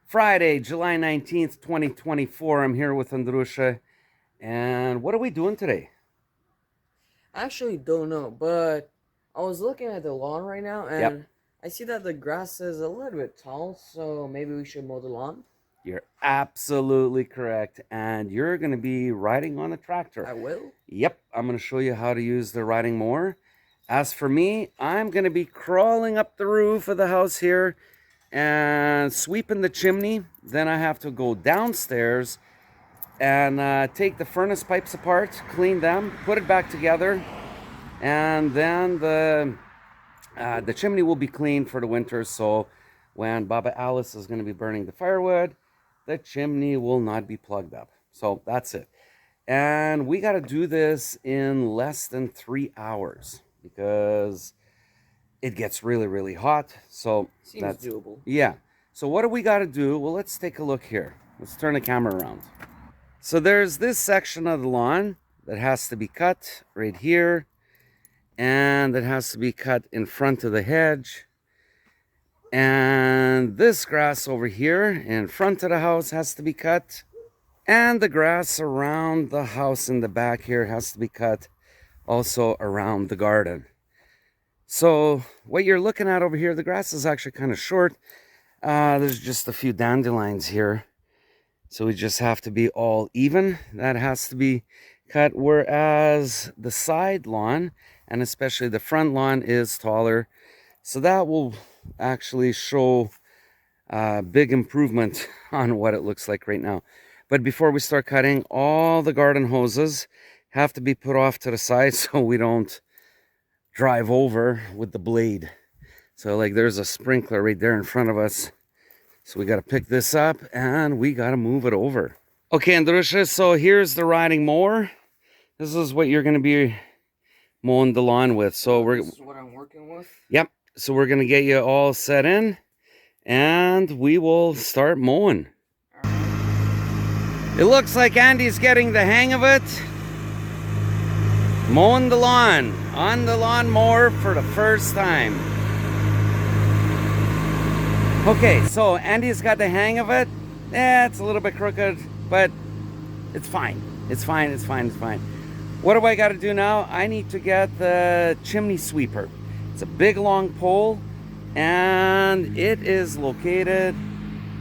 Friday, July 19th, 2024. I'm here with Andrusha. And what are we doing today? I actually don't know, but I was looking at the lawn right now Yep, and I see that the grass is a little bit tall, so maybe we should mow the lawn. you're absolutely correct. And you're going to be riding on a tractor. I will. Yep, I'm going to show you how to use the riding mower. As for me, I'm going to be crawling up the roof of the house here and sweeping the chimney. Then I have to go downstairs and take the furnace pipes apart, clean them, put it back together, and then the chimney will be clean for the winter. So when Baba Alice is going to be burning the firewood, the chimney will not be plugged up. So that's it. And we got to do this in less than 3 hours because it gets really, really hot. So Seems that's, doable. yeah. So what do we got to do? Well, let's take a look here. Let's turn the camera around. So there's this section of the lawn that has to be cut right here, and that has to be cut in front of the hedge. And this grass over here in front of the house has to be cut. And the grass around the house in the back here has to be cut also around the garden. So what you're looking at over here, the grass is actually kind of short. There's just a few dandelions here. So we just have to be all even. That has to be cut, whereas the side lawn, and especially the front lawn, is taller. So that will actually show a big improvement on what it looks like right now. But before we start cutting, all the garden hoses have to be put off to the side so we don't drive over with the blade. So like there's a sprinkler right there in front of us. So we got to pick this up and we got to move it over. Okay, Andrusha, so here's the riding mower. This is what you're going to be mowing the lawn with. So This is what I'm working with. Yep. So we're going to get you all set in and we will start mowing. It looks like Andy's getting the hang of it. Mowing the lawn on the lawnmower for the first time. Okay, so Andy's got the hang of it. It's a little bit crooked, but it's fine. It's fine, it's fine, it's fine. What do I got to do now? I need to get the chimney sweeper. It's a big long pole, and it is located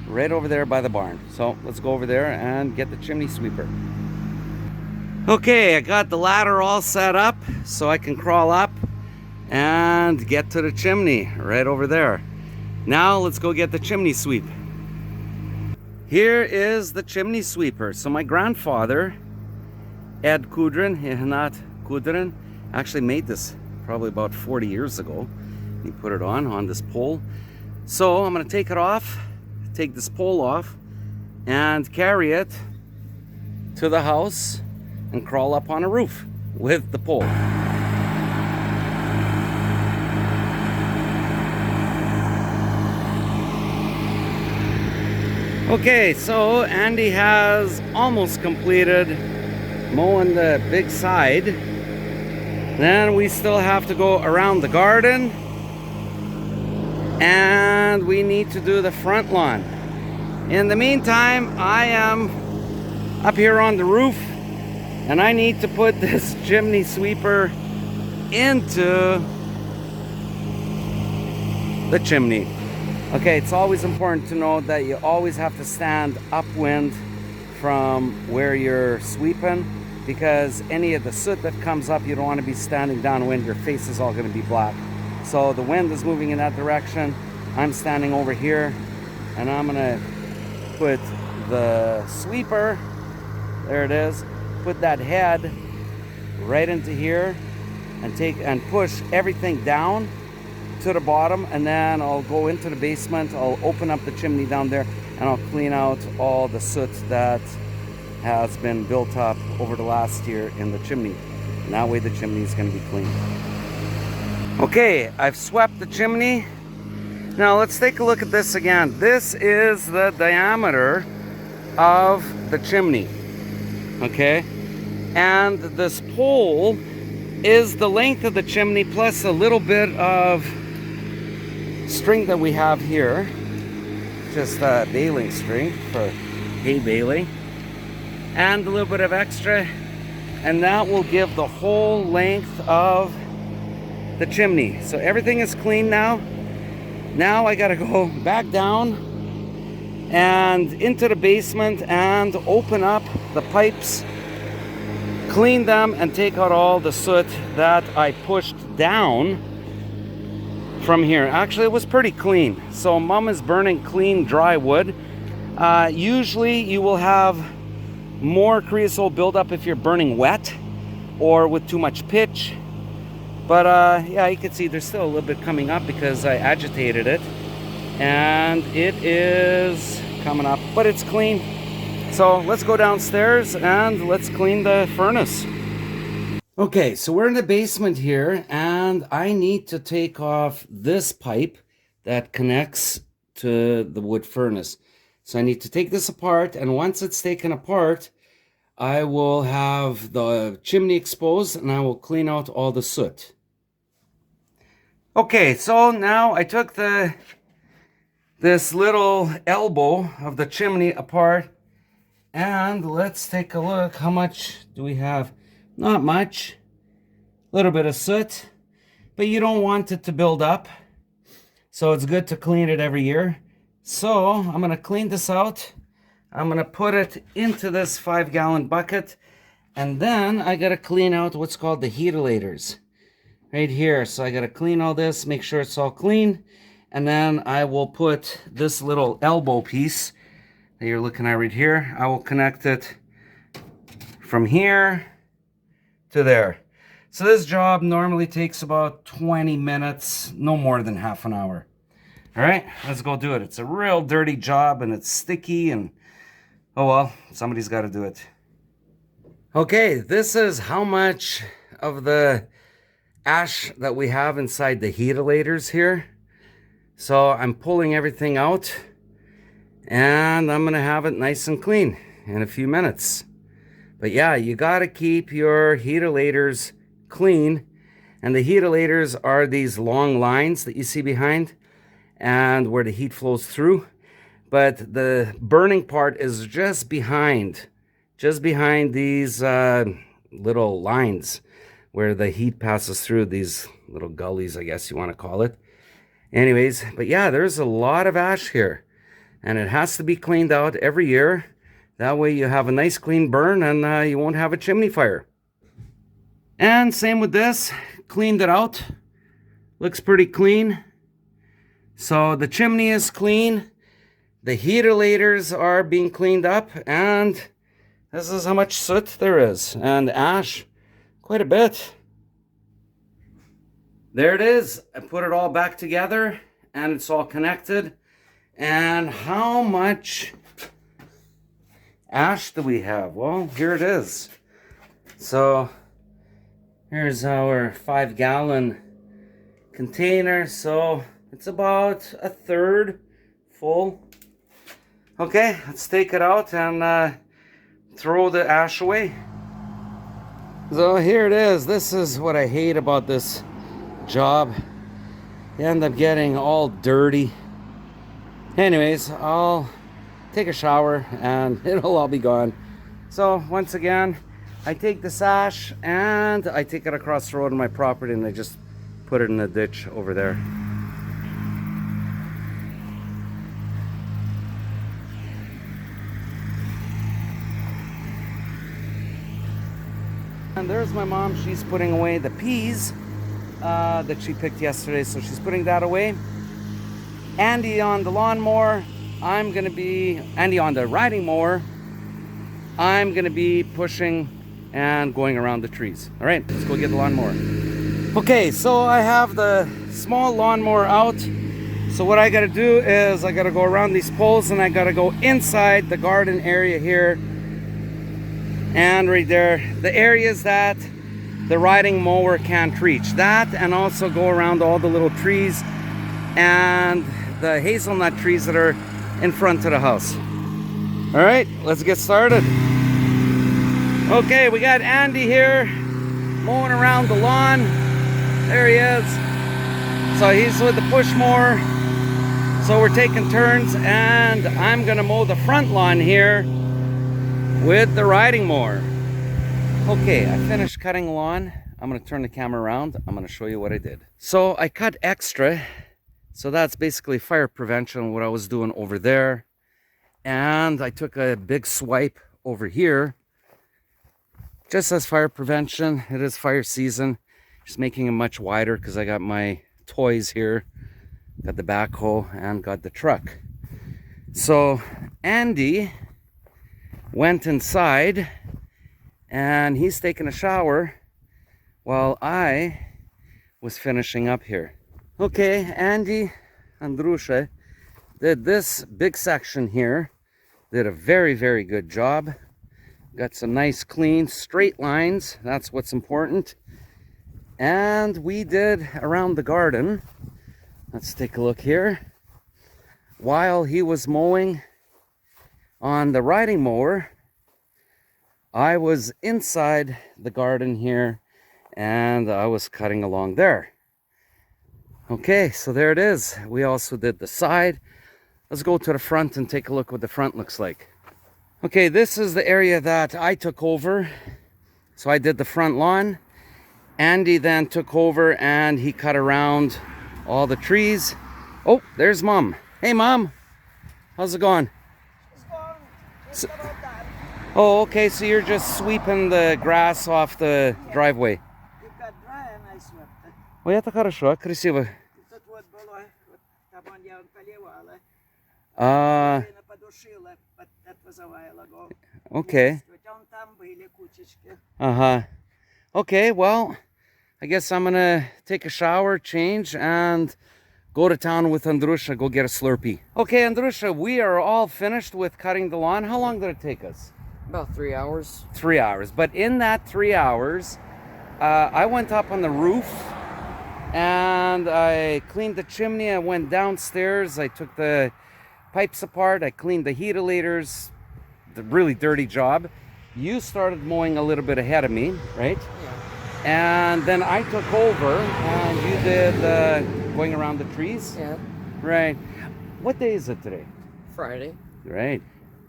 right over there by the barn. So let's go over there and get the chimney sweeper. Okay, I got the ladder all set up so I can crawl up and get to the chimney right over there. Now let's go get the chimney sweep. Here is the chimney sweeper. So my grandfather, Ed Kudrin, not Kudrin, actually made this probably about 40 years ago. He put it on this pole. So I'm gonna take it off, take this pole off, and carry it to the house and crawl up on a roof with the pole. Okay, so Andy has almost completed mowing the big side. Then we still have to go around the garden and we need to do the front lawn. In the meantime, I am up here on the roof and I need to put this chimney sweeper into the chimney. Okay, it's always important to know that you always have to stand upwind from where you're sweeping, because any of the soot that comes up, you don't want to be standing downwind. Your face is all going to be black. So the wind is moving in that direction. I'm standing over here and I'm going to put the sweeper, there it is, put that head right into here and push everything down to the bottom, and then I'll go into the basement. I'll open up the chimney down there and I'll clean out all the soot that has been built up over the last year in the chimney. And that way the chimney is going to be clean. Okay, I've swept the chimney. Now let's take a look at this again. This is the diameter of the chimney. Okay, and this pole is the length of the chimney plus a little bit of string that we have here just baling string for hay baling, and a little bit of extra, and that will give the whole length of the chimney. So everything is clean now. Now I gotta go back down and into the basement and open up the pipes, clean them, and take out all the soot that I pushed down from here. Actually, it was pretty clean. So Mom is burning clean dry wood. Usually you will have more creosote buildup if you're burning wet or with too much pitch. But yeah, you can see there's still a little bit coming up because I agitated it. And it is coming up, but it's clean. So let's go downstairs and let's clean the furnace. Okay, so we're in the basement here, and I need to take off this pipe that connects to the wood furnace. So I need to take this apart, and once it's taken apart, I will have the chimney exposed and I will clean out all the soot. Okay, so now I took this little elbow of the chimney apart, and let's take a look. How much do we have? Not much. A little bit of soot, but you don't want it to build up. So it's good to clean it every year. So I'm going to clean this out. I'm going to put it into this 5-gallon bucket. And then I got to clean out what's called the heatilators right here. So I got to clean all this, make sure it's all clean. And then I will put this little elbow piece that you're looking at right here. I will connect it from here to there. So this job normally takes about 20 minutes, no more than half an hour. All right, let's go do it. It's a real dirty job and it's sticky, and oh well, somebody's got to do it. Okay, this is how much of the ash that we have inside the heatilators here. So I'm pulling everything out, and I'm gonna have it nice and clean in a few minutes. But yeah, you gotta keep your heatilators clean. And the heatilators are these long lines that you see behind and where the heat flows through. But the burning part is just behind these little lines where the heat passes through, these little gullies, I guess you want to call it. Anyways, but yeah, there's a lot of ash here, and it has to be cleaned out every year. That way you have a nice clean burn, and you won't have a chimney fire. And same with this, cleaned it out. Looks pretty clean. So the chimney is clean. The heatilators are being cleaned up, and this is how much soot there is, and ash, quite a bit. There it is. I put it all back together, and it's all connected. And how much ash do we have? Well, here it is. So here's our 5-gallon container. So it's about a third full. Okay, let's take it out and throw the ash away. So here it is. This is what I hate about this job. You end up getting all dirty. Anyways, I'll take a shower and it'll all be gone. So once again, I take this ash and I take it across the road on my property, and I just put it in the ditch over there. And there's my mom. She's putting away the peas that she picked yesterday, so she's putting that away. Andy on the lawnmower, Andy on the riding mower, I'm gonna be pushing and going around the trees. All right, let's go get the lawnmower. Okay, so I have the small lawnmower out. So what I gotta do is I gotta go around these poles, and I gotta go inside the garden area here. And right there, the areas that the riding mower can't reach. That, and also go around all the little trees and the hazelnut trees that are in front of the house. All right, let's get started. Okay, we got Andy here mowing around the lawn. There he is. So he's with the push mower. So we're taking turns, and I'm gonna mow the front lawn here with the riding mower. Okay, I finished cutting the lawn. I'm gonna turn the camera around. I'm gonna show you what I did. So I cut extra. So that's basically fire prevention, what I was doing over there. And I took a big swipe over here. Just as fire prevention. It is fire season. Just making it much wider because I got my toys here. Got the backhoe and got the truck. So Andy went inside and he's taking a shower while I was finishing up here. Okay, Andy Andrusha did this big section here. Did a very, very good job. Got some nice clean straight lines. That's what's important. And we did around the garden. Let's take a look here. While he was mowing on the riding mower, I was inside the garden here and I was cutting along there. Okay, so there it is. We also did the side. Let's go to the front and take a look what the front looks like. Okay, this is the area that I took over. So I did the front lawn. Andy then took over and he cut around all the trees. Oh, there's Mom. Hey, Mom. How's it going? It's going just So- about that. Oh, okay, so you're just sweeping the grass off the driveway. It got dry and I swept it. Ой, это хорошо, красиво. Тут вот было, вот там я поливала. А, И подушила, but that was a while ago. okay. Вот там были кучечки. Uh-huh. Okay, well, I guess I'm gonna take a shower, change, and go to town with Andrusha, go get a Slurpee. Okay, Andrusha, we are all finished with cutting the lawn. How long did it take us? About 3 hours. 3 hours. But in that 3 hours, I went up on the roof and I cleaned the chimney. I went downstairs. I took the pipes apart. I cleaned the heatilators. The really dirty job. You started mowing a little bit ahead of me, right? Yeah. And then I took over and you did going around the trees. Yeah. Right. What day is it today? Friday. Right.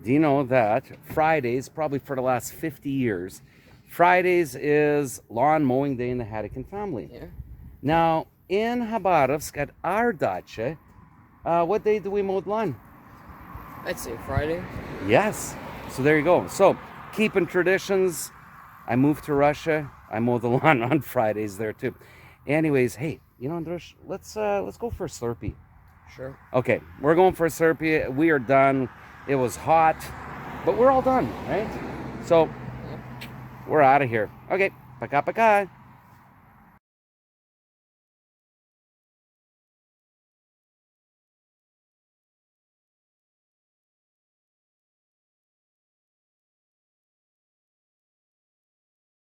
Do you know that Fridays, probably for the last 50 years, Fridays is lawn mowing day in the Hattican family. Yeah. Now, in Habarovsk at our dacha, what day do we mow the lawn? I'd say Friday. Yes. So there you go. So keeping traditions. I moved to Russia. I mow the lawn on Fridays there too. Anyways, hey, you know, Andrush, let's go for a Slurpee. Sure. Okay, we're going for a Slurpee. We are done. It was hot, but we're all done, right? So we're out of here. Okay, пока-пока.